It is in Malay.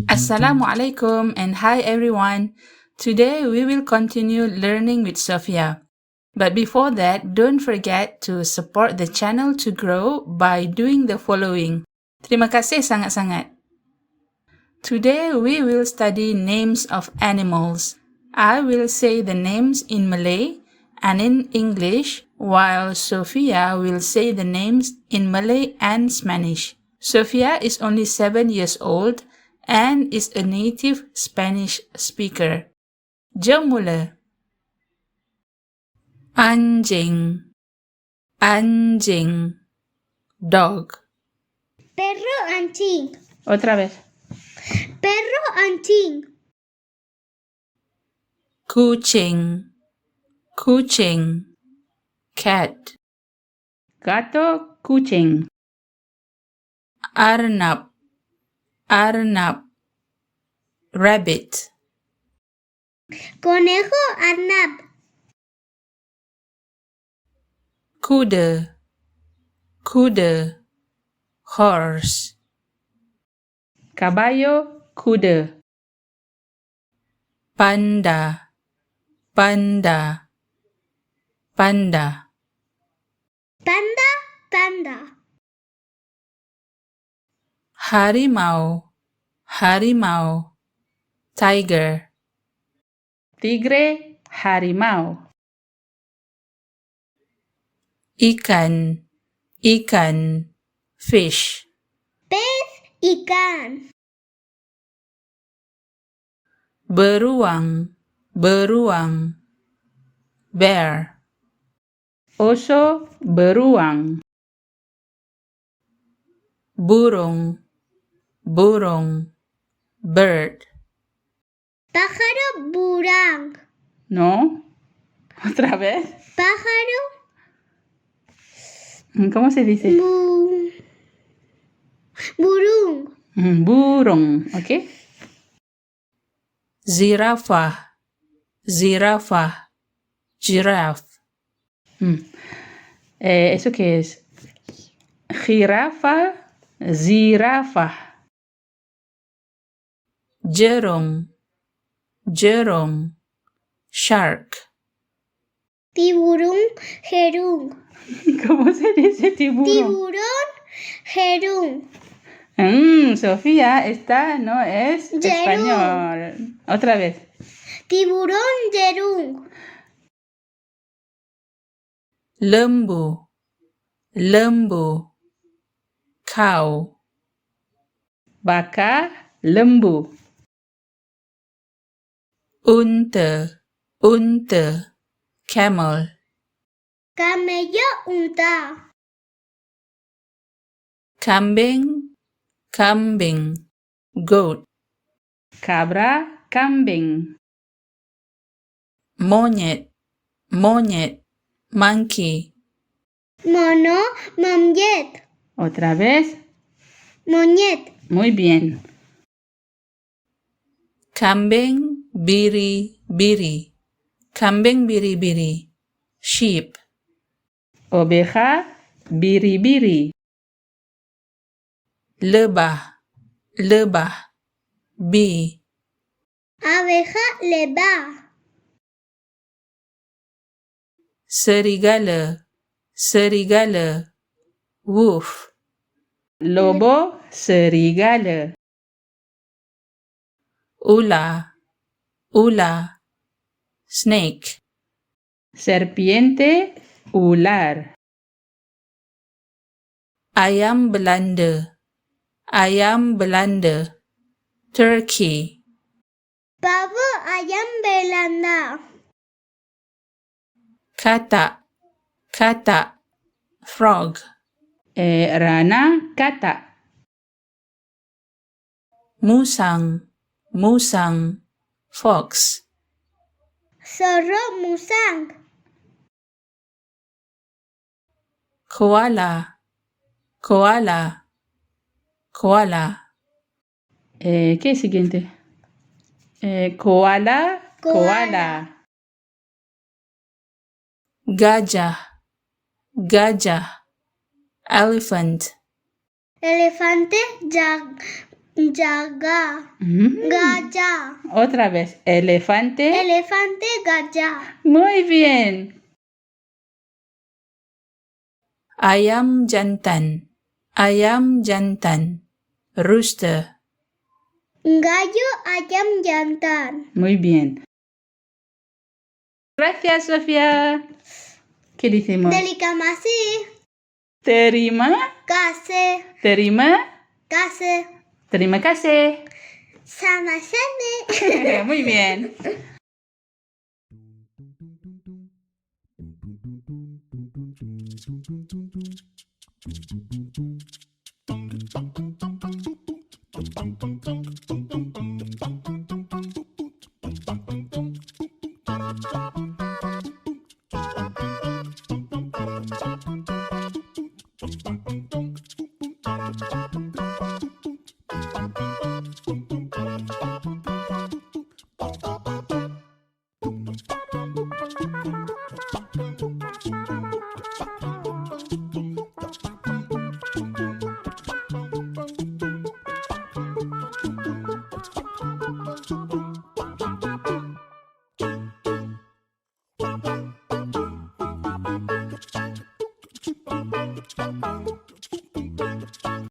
Assalamualaikum and hi everyone. Today we will continue learning with Sofia. But before that, don't forget to support the channel to grow by doing the following. Terima kasih sangat-sangat. Today we will study names of animals. I will say the names in Malay and in English, while Sofia will say the names in Malay and Spanish. Sofia is only 7 years old and is a native Spanish speaker. Jom mula. Anjing, anjing, dog. Perro anjing. Otra vez. Perro anjing. Kucing, kucing, cat. Gato, kucing. Arnab, arnab, rabbit. Conejo arnab. Kuda, kuda, horse. Caballo, kuda. Panda, panda, panda. Panda, panda. Harimau, harimau, tiger. Tigre, harimau. Ikan, ikan, fish. Pez ikan. Beruang, beruang, bear. Oso, beruang. Burung, burung, bird. Pájaro burang. ¿No? ¿Otra vez? Pájaro ¿Cómo se dice? burung. Burung, ¿ok? Zirafah, zirafah, giraffe. ¿Eso qué es? Jirafa, zirafa. Jerung, jerung, shark. Tiburón jerung. ¿Cómo se dice tiburón? Tiburón jerung. Sofía, esta no es Jerung. español. Otra vez. Tiburón jerung. Lembu, lembu, cow. Vaca, lembu. Unta, unta, camel. Camello unta. Kambing, kambing, goat. Cabra, kambing. Monyet, monyet, monkey. Mono monyet. Otra vez. Monyet. Muy bien. Kambing, biri, biri. Kambing, biri, biri. Sheep. Oveja, biri, biri. Lebah, lebah, bee. Abeja lebah. Serigala, serigala, wolf. Lobo, serigala. Ula, ula, snake. Serpiente, ular. Ayam Belanda, ayam Belanda, turkey. Pavo ayam Belanda. Katak, katak, frog. Rana, katak. Musang, musang, fox. Zorro musang. Koala, koala, koala. ¿Qué es siguiente? Koala, koala. Gajah, gajah, elephant. Elefante jaga. Gajah. Otra vez. Elefante. Elefante gajah. Muy bien. Ayam jantan. Ayam jantan. Rooster. Gallo ayam jantan. Muy bien. Gracias, Sofía. ¿Qué decimos? Terima Terima. kasih. Terima. Kasih. Terima kasih. Sama-sama. Muy bien.